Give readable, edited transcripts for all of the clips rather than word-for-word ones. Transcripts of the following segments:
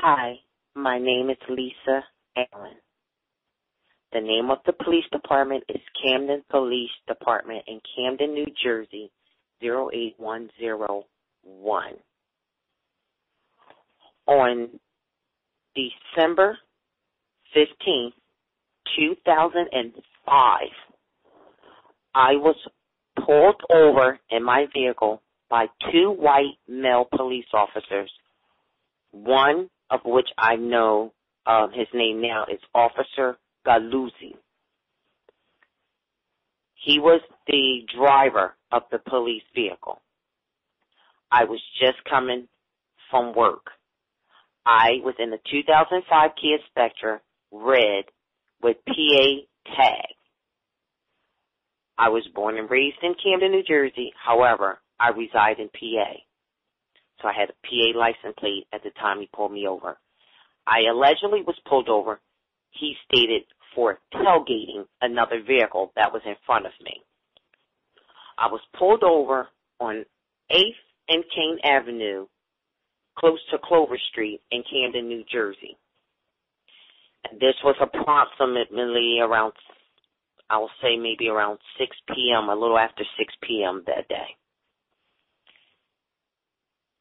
Hi, my name is Lisa Allen. The name of the police department is Camden Police Department in Camden, New Jersey, 08101. On December 15th, 2005, I was pulled over in my vehicle by two white male police officers, one of which I know his name now is Officer Galuzzi. He was the driver of the police vehicle. I was just coming from work. I was in the 2005 Kia Spectra, red, with PA tag. I was born and raised in Camden, New Jersey. However, I reside in PA. So I had a PA license plate at the time he pulled me over. I allegedly was pulled over, he stated, for tailgating another vehicle that was in front of me. I was pulled over on 8th and Kane Avenue, close to Clover Street in Camden, New Jersey. And this was approximately around, I will say maybe around 6 p.m., a little after 6 p.m. that day.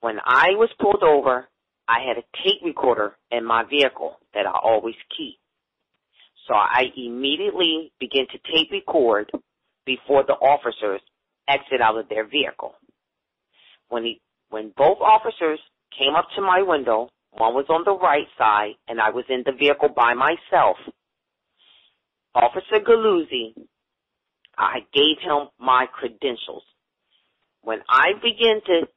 When I was pulled over, I had a tape recorder in my vehicle that I always keep. So I immediately began to tape record before the officers exit out of their vehicle. When both officers came up to my window, one was on the right side and I was in the vehicle by myself, Officer Galuzzi, I gave him my credentials. When I begin to,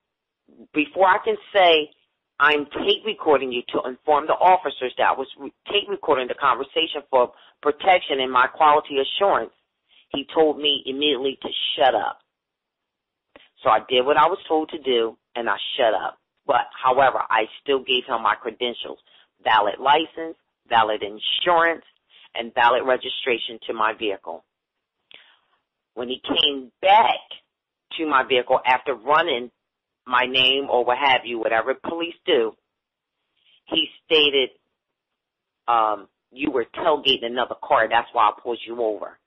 before I can say I'm tape recording you to inform the officers that I was tape recording the conversation for protection and my quality assurance, he told me immediately to shut up. So I did what I was told to do, and I shut up. But, however, I still gave him my credentials, valid license, valid insurance, and valid registration to my vehicle. When he came back to my vehicle after running my name or what have you, whatever police do, he stated, you were tailgating another car, that's why I pulled you over.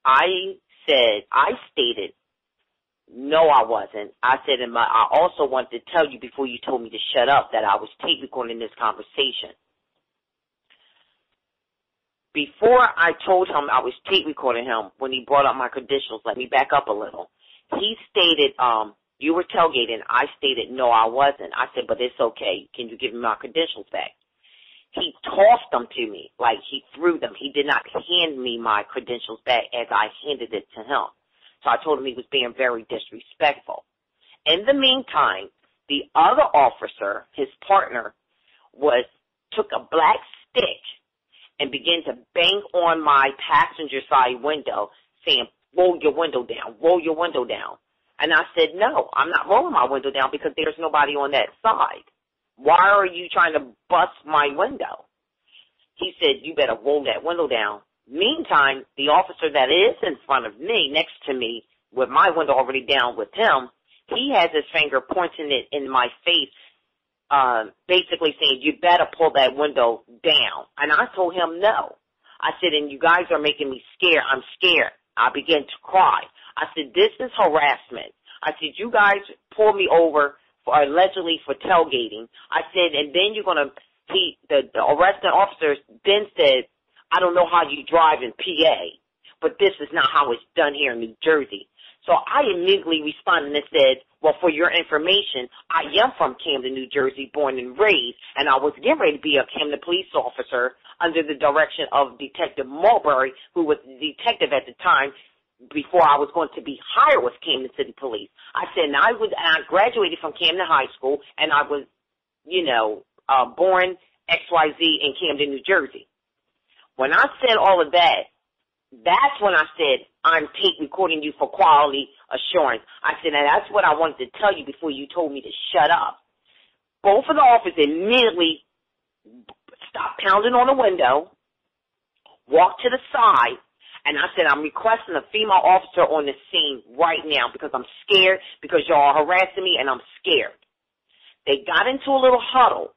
I stated, no, I wasn't. I said, I also wanted to tell you before you told me to shut up that I was tape recording this conversation. Before I told him I was tape recording him, when he brought up my credentials, let me back up a little. He stated, you were tailgating. I stated, no, I wasn't. I said, but it's okay. Can you give me my credentials back? He tossed them to me, like he threw them. He did not hand me my credentials back as I handed it to him. So I told him he was being very disrespectful. In the meantime, the other officer, his partner, took a black stick and began to bang on my passenger side window, saying, roll your window down, roll your window down. And I said, no, I'm not rolling my window down because there's nobody on that side. Why are you trying to bust my window? He said, you better roll that window down. Meantime, the officer that is in front of me, next to me, with my window already down with him, he has his finger pointing it in my face, basically saying, you better pull that window down. And I told him no. I said, and you guys are making me scared. I'm scared. I began to cry. I said, this is harassment. I said, you guys pulled me over allegedly for tailgating. I said, and then you're going to, the arresting officers then said, I don't know how you drive in PA, but this is not how it's done here in New Jersey. So I immediately responded and said, well, for your information, I am from Camden, New Jersey, born and raised, and I was getting ready to be a Camden police officer under the direction of Detective Mulberry, who was the detective at the time before I was going to be hired with Camden City Police. I said, and I graduated from Camden High School, and I was, born XYZ in Camden, New Jersey. When I said all of that, that's when I said, I'm tape recording you for quality assurance. I said, and that's what I wanted to tell you before you told me to shut up. Both of the officers immediately stopped pounding on the window, walked to the side, and I said, I'm requesting a female officer on the scene right now because I'm scared, because y'all are harassing me and I'm scared. They got into a little huddle.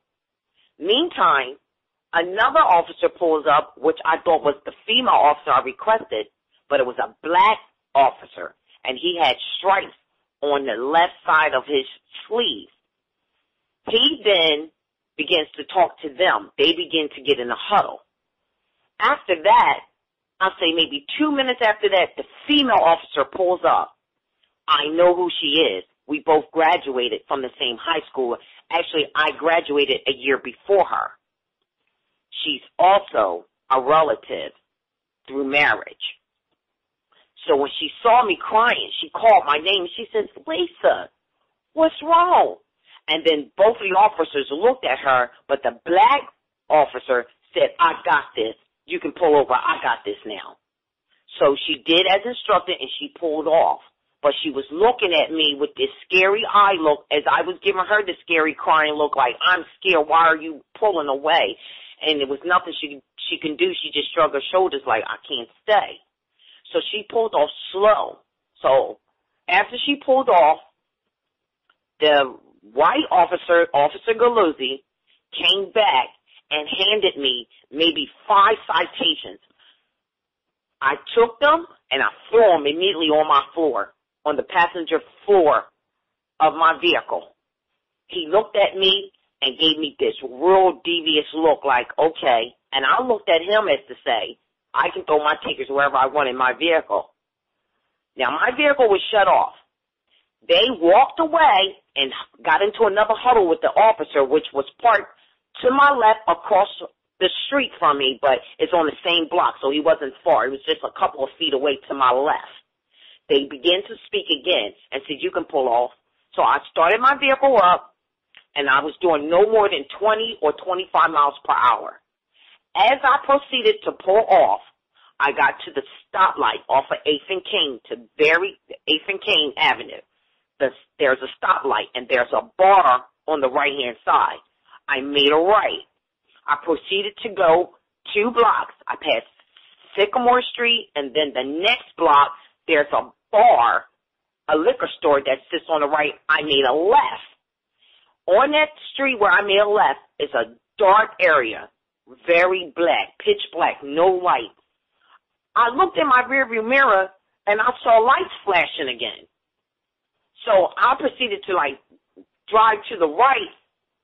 Meantime, another officer pulls up, which I thought was the female officer I requested, but it was a black officer, and he had stripes on the left side of his sleeve. He then begins to talk to them. They begin to get in a huddle. After that, I'll say maybe 2 minutes after that, the female officer pulls up. I know who she is. We both graduated from the same high school. Actually, I graduated a year before her. She's also a relative through marriage. So when she saw me crying, she called my name. She says, Lisa, what's wrong? And then both of the officers looked at her, but the black officer said, I got this. You can pull over. I got this now. So she did as instructed, and she pulled off. But she was looking at me with this scary eye look as I was giving her the scary crying look like, I'm scared. Why are you pulling away? And there was nothing she can do. She just shrugged her shoulders like, I can't stay. So she pulled off slow. So after she pulled off, the white officer, Officer Galuzzi, came back and handed me maybe 5 citations. I took them and I threw them immediately on my floor, on the passenger floor of my vehicle. He looked at me and gave me this real devious look like, okay. And I looked at him as to say, I can throw my tickets wherever I want in my vehicle. Now, my vehicle was shut off. They walked away and got into another huddle with the officer, which was parked to my left across the street from me, but it's on the same block, so he wasn't far. It was just a couple of feet away to my left. They began to speak again and said, you can pull off. So I started my vehicle up, and I was doing no more than 20 or 25 miles per hour. As I proceeded to pull off, I got to the stoplight off of 8th and King to 8th and King Avenue. There's a stoplight, and there's a bar on the right-hand side. I made a right. I proceeded to go 2 blocks. I passed Sycamore Street, and then the next block, there's a bar, a liquor store that sits on the right. I made a left. On that street where I made a left is a dark area, very black, pitch black, no light. I looked in my rearview mirror, and I saw lights flashing again. So I proceeded to, drive to the right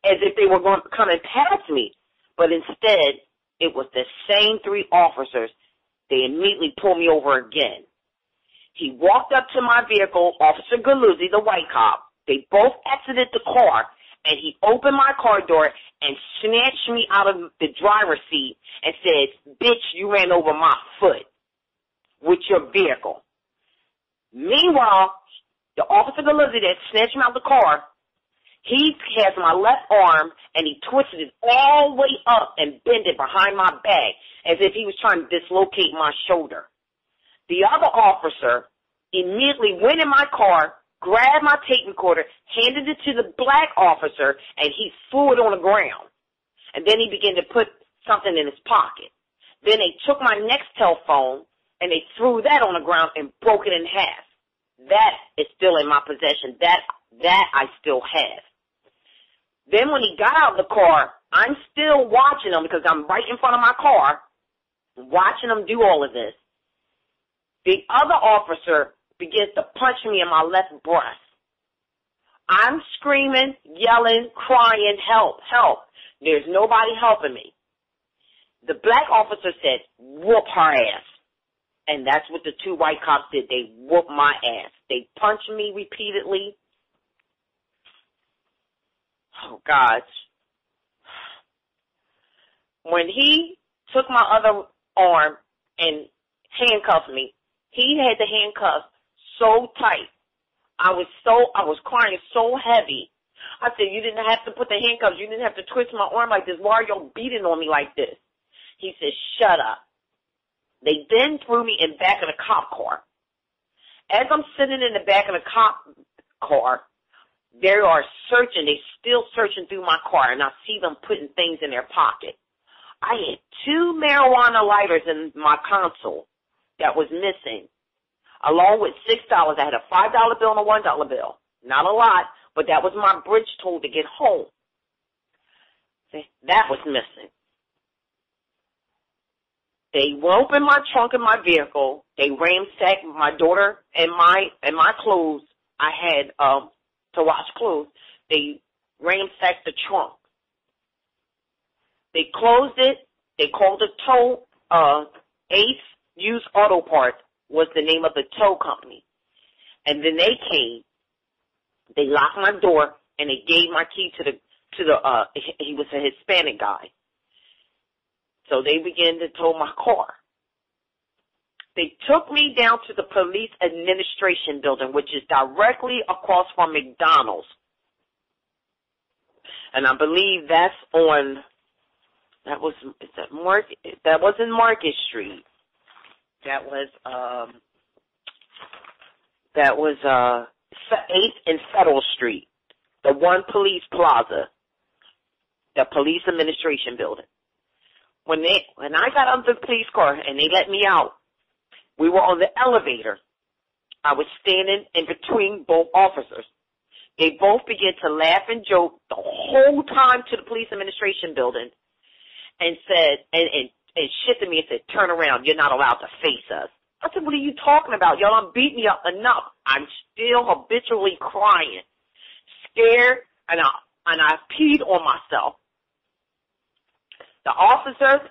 as if they were going to come and pass me. But instead, it was the same 3 officers. They immediately pulled me over again. He walked up to my vehicle, Officer Galuzzi, the white cop. They both exited the car, and he opened my car door and snatched me out of the driver's seat and said, bitch, you ran over my foot with your vehicle. Meanwhile, the Officer Galuzzi that snatched me out of the car, he has my left arm, and he twisted it all the way up and bent it behind my back as if he was trying to dislocate my shoulder. The other officer immediately went in my car, grabbed my tape recorder, handed it to the black officer, and he threw it on the ground. And then he began to put something in his pocket. Then they took my Nextel phone, and they threw that on the ground and broke it in half. That is still in my possession. That I still have. Then when he got out of the car, I'm still watching him because I'm right in front of my car, watching him do all of this. The other officer begins to punch me in my left breast. I'm screaming, yelling, crying, help, help. There's nobody helping me. The black officer said, whoop her ass. And that's what the 2 white cops did. They whooped my ass. They punched me repeatedly. Oh, God. When he took my other arm and handcuffed me, he had the handcuffs so tight. I was crying so heavy. I said, you didn't have to put the handcuffs. You didn't have to twist my arm like this. Why are y'all beating on me like this? He said, shut up. They then threw me in back of the cop car. As I'm sitting in the back of the cop car, they are searching. They still searching through my car, and I see them putting things in their pocket. I had 2 marijuana lighters in my console that was missing, along with $6. I had a $5 bill and a $1 bill. Not a lot, but that was my bridge toll to get home. That was missing. They opened my trunk in my vehicle. They ransacked my daughter and my clothes. I had to wash clothes. They ransacked the trunk. They closed it. They called the tow. Ace Used Auto Parts was the name of the tow company. And then they came. They locked my door and they gave my key to the he was a Hispanic guy. So they began to tow my car. They took me down to the police administration building, which is directly across from McDonald's. And I believe that's on, that was in Market Street. That was 8th and Federal Street, the One Police Plaza, the police administration building. When I got out of the police car and they let me out, we were on the elevator. I was standing in between both officers. They both began to laugh and joke the whole time to the police administration building and said, and shit to me and said, turn around, you're not allowed to face us. I said, what are you talking about? Y'all done beat me up enough. I'm still habitually crying, scared, and I peed on myself. The officer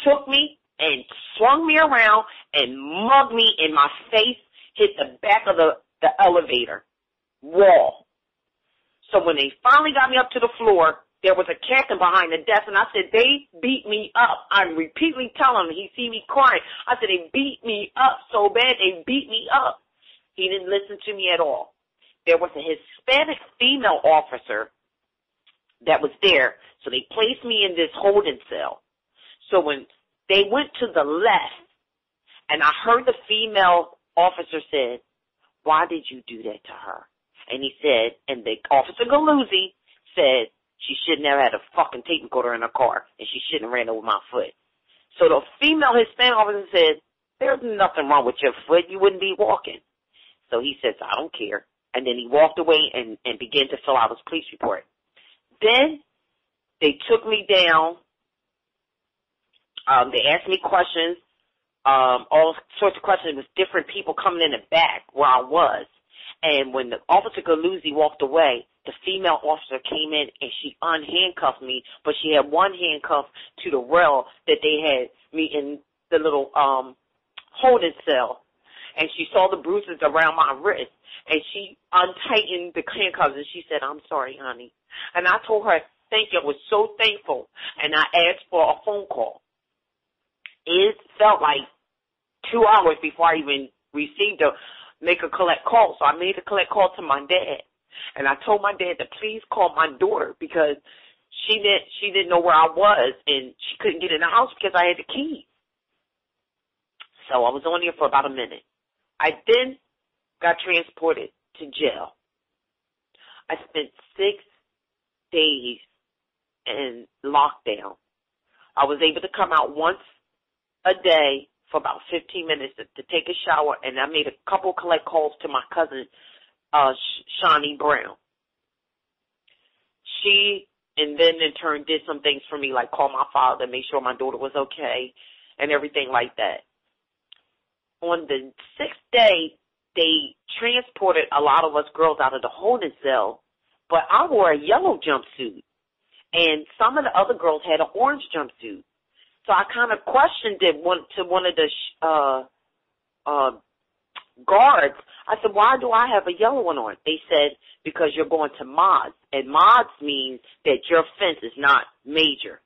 took me and swung me around and mugged me in my face, hit the back of the elevator wall. So when they finally got me up to the floor, there was a captain behind the desk, and I said, they beat me up. I'm repeatedly telling him, he see me crying. I said, they beat me up so bad, they beat me up. He didn't listen to me at all. There was a Hispanic female officer that was there, so they placed me in this holding cell. So when they went to the left, and I heard the female officer said, why did you do that to her? And he said, and the Officer Galuzzi said, she shouldn't have had a fucking tape recorder in her car, and she shouldn't have ran over my foot. So the female Hispanic officer said, there's nothing wrong with your foot. You wouldn't be walking. So he says, I don't care. And then he walked away and began to fill out his police report. Then they took me down. They asked me questions, all sorts of questions with different people coming in the back where I was. And when the Officer Galuzzi walked away, the female officer came in and she unhandcuffed me, but she had one handcuff to the rail that they had me in the little holding cell. And she saw the bruises around my wrist. And she untightened the handcuffs and she said, I'm sorry, honey. And I told her, thank you. I was so thankful. And I asked for a phone call. It felt like 2 hours before I even received a make a collect call. So I made a collect call to my dad. And I told my dad to please call my daughter because she didn't know where I was and she couldn't get in the house because I had the key. So I was on there for about a minute. I then got transported to jail. I spent 6 days in lockdown. I was able to come out once a day for about 15 minutes to take a shower, and I made a couple collect calls to my cousin, Shawnee Brown. She, and then in turn, did some things for me, like call my father, make sure my daughter was okay, and everything like that. On the 6th day, they transported a lot of us girls out of the holding cell, but I wore a yellow jumpsuit, and some of the other girls had an orange jumpsuit. So I kind of questioned it to one of the guards. I said, why do I have a yellow one on? They said, because you're going to mods. And mods means that your offense is not major.